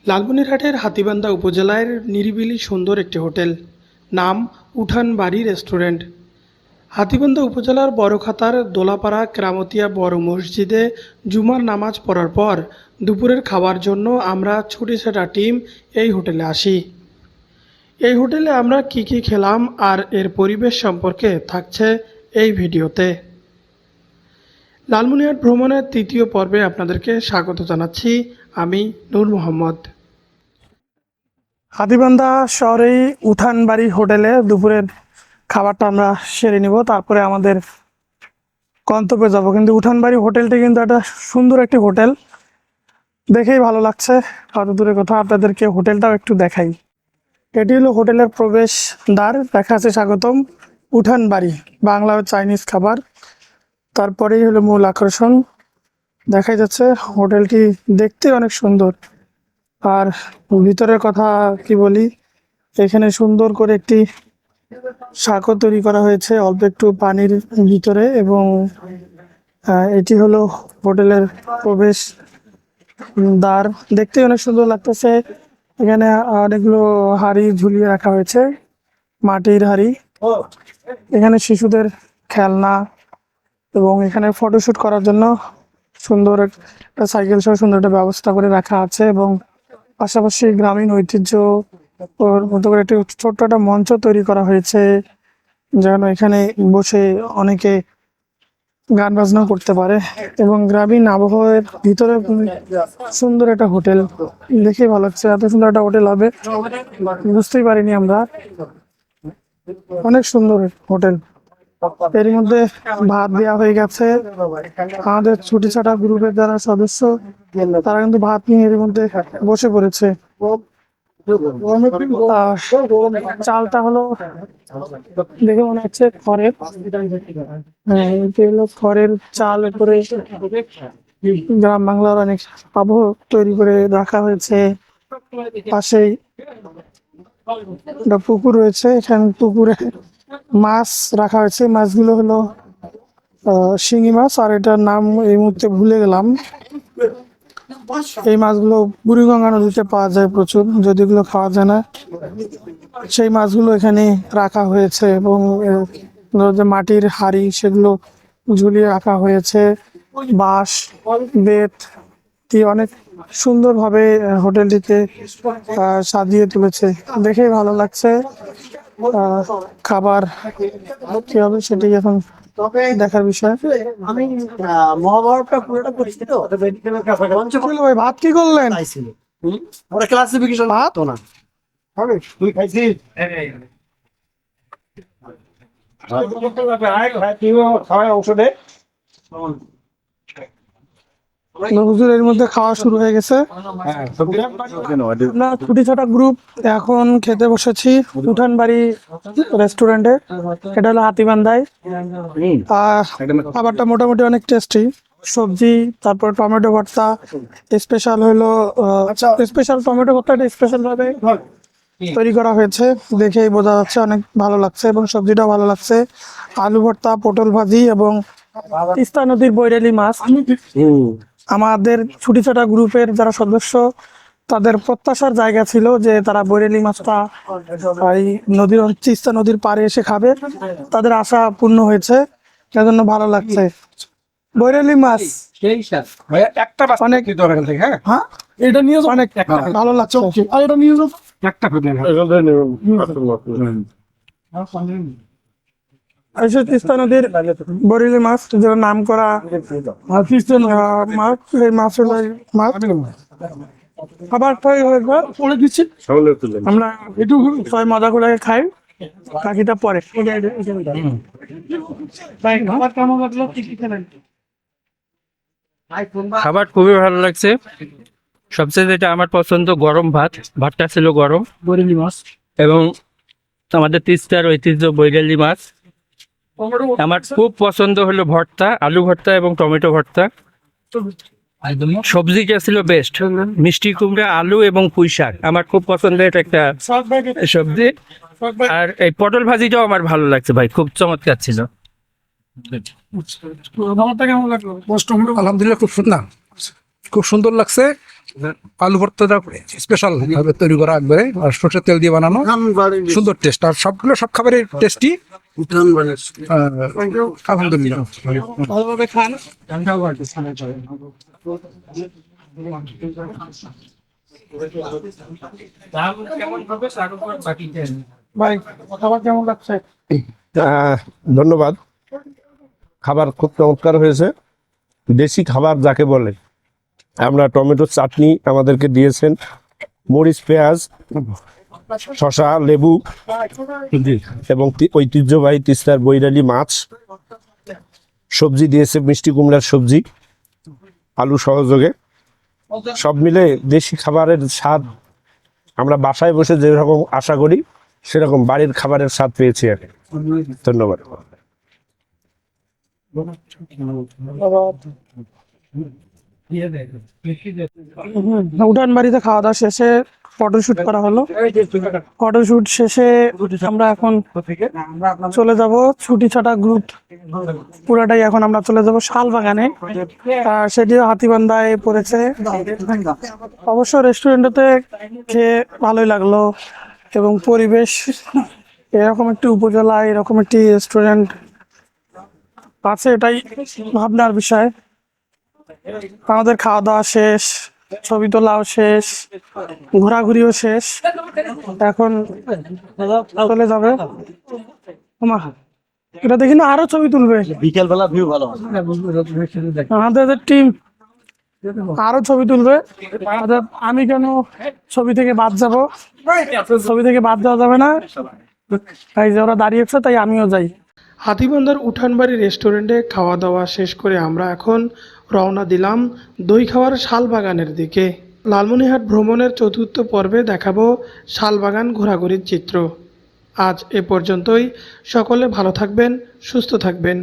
লালমনিরহাটের হাতীবান্ধা উপজেলার নিরিবিলি সুন্দর একটি হোটেল, নাম উঠান বাড়ি রেস্টুরেন্ট। হাতীবান্ধা উপজেলার বড়খাতার দোলাপাড়া কেরামতিয়া বড় মসজিদে জুমার নামাজ পড়ার পর দুপুরের খাবার জন্য আমরা ছুটিছাটা টিম এই হোটেলে আসি। এই হোটেলে আমরা কি খেলাম আর এর পরিবেশ সম্পর্কে থাকছে এই ভিডিওতে। লালমনিরহাট ভ্রমণের তৃতীয় পর্বে আপনাদেরকে স্বাগত জানাচ্ছি আমি নূর মোহাম্মদ। হাতীবান্ধা শহরেই উঠান বাড়ি হোটেলে দুপুরের খাবারটা আমরা সেরে নিব, তারপরে আমাদের গন্তব্যে যাব। কিন্তু উঠান বাড়ি হোটেলটি কিন্তু একটা সুন্দর একটি হোটেল, দেখেই ভালো লাগছে। কত দূরের কথা, আপনাদেরকে হোটেলটাও একটু দেখাই। এটি হলো হোটেলের প্রবেশ দ্বার, দেখা আছে স্বাগতম উঠান বাড়ি, বাংলা ও চাইনিজ খাবার। তারপরেই হলো মূল আকর্ষণ, দেখাই যাচ্ছে হোটেলটি দেখতে অনেক সুন্দর। আর ভিতরের কথা কি বলি, এখানে সুন্দর করে একটি সাঁকো তৈরি করা হয়েছে অল্প একটু পানির ভিতরে, এবং এটি হলো হোটেলের প্রবেশ দ্বার। দেখতে অনেক সুন্দর লাগতেছে। এখানে অনেকগুলো হাড়ি ঝুলিয়ে রাখা হয়েছে, মাটির হাড়ি। এখানে শিশুদের খেলনা এবং এখানে ফটোশুট করার জন্য সুন্দর একটা সাইকেল সহ সুন্দর একটা ব্যবস্থা করে রাখা আছে, এবং পাশাপাশি গ্রামীণ ঐতিহ্য ওর মতো করে একটি ছোট্ট একটা মঞ্চ তৈরি করা হয়েছে, যেন এখানে বসে অনেকে গান বাজনা করতে পারে। এবং গ্রামীণ আবহাওয়ার ভিতরে সুন্দর একটা হোটেল, দেখে ভালো লাগছে। এত সুন্দর একটা হোটেল হবে বুঝতেই পারিনি আমরা। অনেক সুন্দর হোটেল। এর মধ্যে ভাত দেওয়া হয়ে গেছে। আমাদের ছুটি ছাটা গ্রুপের যারা সদস্য, তারা কিন্তু ভাত নিয়ে এর মধ্যে বসে পড়েছে। চালটা হলো দেখে মনে হচ্ছে খড়ের, হলো খড়ের চাল। উপরে গ্রাম বাংলার অনেক আবহ তৈরি করে রাখা হয়েছে। পাশেই একটা পুকুর রয়েছে, এখানে পুকুরে মাছ রাখা হয়েছে। মাছগুলো হলো শিঙি মাছ, আর এটার নাম এই মুহূর্তে ভুলে গেলাম। এই মাছগুলো বুড়িগঙ্গা নদীতে পাওয়া যায় প্রচুর, যদি এগুলো খাওয়া যায় না। সেই মাছগুলো এখানে রাখা হয়েছে, এবং যে মাটির হাড়ি সেগুলো ঝুলিয়ে রাখা হয়েছে। বাঁশ বেত দিয়ে অনেক সুন্দরভাবে হোটেলটিকে সাজিয়ে তুলেছে, দেখেই ভালো লাগছে। খাবার কি হবে সেটি এখন দেখার বিষয়। আমি মহাভারতটা পুরোটা পড়ছি তো ভাই ভাত কি করলেন? ওরা ক্লাসিফিকেশন ভাত তো না হবে তুই খাইছিস খাওয়ার অংশ দে। হুজুরের মধ্যে খাওয়া শুরু হয়ে গেছে। আমরা ছুটি ছাটা গ্রুপ এখন খেতে বসেছি উঠান বাড়ি রেস্টুরেন্টে। এটা হলো হাতীবান্ধায়। খাবারটা মোটামুটি অনেক টেস্টি। সবজি, তারপর টমেটো ভর্তা স্পেশাল হলো, স্পেশাল টমেটো ভর্তাটা স্পেশাল ভাবে তৈরি করা হয়েছে, দেখেই বোঝা যাচ্ছে অনেক ভালো লাগছে। এবং সবজিটাও ভালো লাগছে। আলু ভর্তা, পটল ভাজি এবং তিস্তা নদীর বৈরালি মাছ। আমাদের ছুটি ছাটা গ্রুপের যারা সদস্য, তাদের প্রত্যাশার জায়গা ছিল যে তারা বৈরালি মাছটা এই নদীর তিস্তা নদীর পাড়ে এসে খাবে। তাদের আশা পূর্ণ হয়েছে, সেজন্য ভালো লাগছে। বৈরালি মাছ একটা অনেক হ্যাঁ, এটা নিয়ে অনেক ভালো লাগছে। আর এটা নিয়ে একটা তিস্তা নদীর বরেলি মাছ, যেটা নাম করা মাছ, এই মাছের মাছ খাবার পরে দিচ্ছি। আমরা একটু সবাই মজা করে খাই, বাকিটা পরে। খাবার কেমন লাগলো, কি খেলেন? খাবার খুবই ভালো লাগছে। সবচেয়ে যেটা আমার পছন্দ, গরম ভাত। ভাতটা ছিল গরম, বরেলি মাছ এবং আমাদের তিস্তার ঐতিহ্য বৈরালি মাছ। আমার খুব পছন্দ হলো ভর্তা, আলু ভর্তা এবং টমেটো ভর্তা। সবজিটা ছিল বেস্ট, মিষ্টি কুমড়া, আলু এবং পুঁই শাক আমার খুব পছন্দের এটা একটা সবজি। আর এই পটল ভাজিটাও আমার ভালো লাগছে ভাই, খুব চমৎকার ছিল। খাবারটা কেমন লাগলো? আলহামদুলিল্লাহ, খুব সুন্দর লাগছে। আলু ভর্তাটা স্পেশাল ভাবে তৈরি করা একবারে, আর সরষের তেল দিয়ে বানানো, সুন্দর টেস্ট। আর সব খাবারের টেস্টি, আলহামদুলিল্লাহ। ভালোভাবে খান। ভাই খাবার কেমন লাগছে? ধন্যবাদ। খাবার খুব চমৎকার হয়েছে, দেশি খাবার যাকে বলে। আমরা টমেটো চাটনি আমাদেরকে দিয়েছেন, মরিচ, পেঁয়াজ, শসা, লেবু এবং ঐতিহ্যবাহী তিস্তার বৈরালি মাছ, সবজি দিয়েছে মিষ্টি কুমড়ার সবজি, আলু সহযোগে। সব মিলে দেশি খাবারের স্বাদ আমরা বাসায় বসে যেরকম আশা করি সেরকম বাড়ির খাবারের স্বাদ পেয়েছি আর কি। ধন্যবাদ। উঠান বাড়িতে খাওয়া দাওয়া শেষে ফটোশুট করা হলো। ফটোশুট শেষে আমরা এখন চলে যাব, ছুটি ছাটা গ্রুপ পুরাটাই এখন আমরা চলে যাব শালবাগানে। সেটিও হাতীবান্ধায় পড়েছে। অবশ্য রেস্টুরেন্টে খেয়ে ভালোই লাগলো, এবং পরিবেশ, এরকম একটি উপজেলা এরকম একটি রেস্টুরেন্ট আছে, এটাই ভাবনার বিষয়। আমাদের খাওয়া দাওয়া শেষ, ছবি তোলাও শেষ, ঘোরাঘুরিও শেষ, এখন চলে যাবে। ওমা, এটা দেখি না আরো ছবি তুলবে, বিকেলবেলা ভিউ ভালো। আমাদের টিম আরো ছবি তুলবে। অর্থাৎ আমি কেন ছবি থেকে বাদ যাব? ছবি থেকে বাদ দেওয়া যাবে না, তাই যে ওরা দাঁড়িয়েছে তাই আমিও যাই। হাতীবান্ধার উঠানবাড়ি রেস্টুরেন্টে খাওয়া দাওয়া শেষ করে আমরা এখন রওনা দিলাম দইখাওয়ার শালবাগানের দিকে। লালমনিরহাট ভ্রমণের চতুর্থ পর্বে দেখাবো শালবাগান ঘোরাঘুরির চিত্র। আজ এ পর্যন্তই। সকলে ভালো থাকবেন, সুস্থ থাকবেন।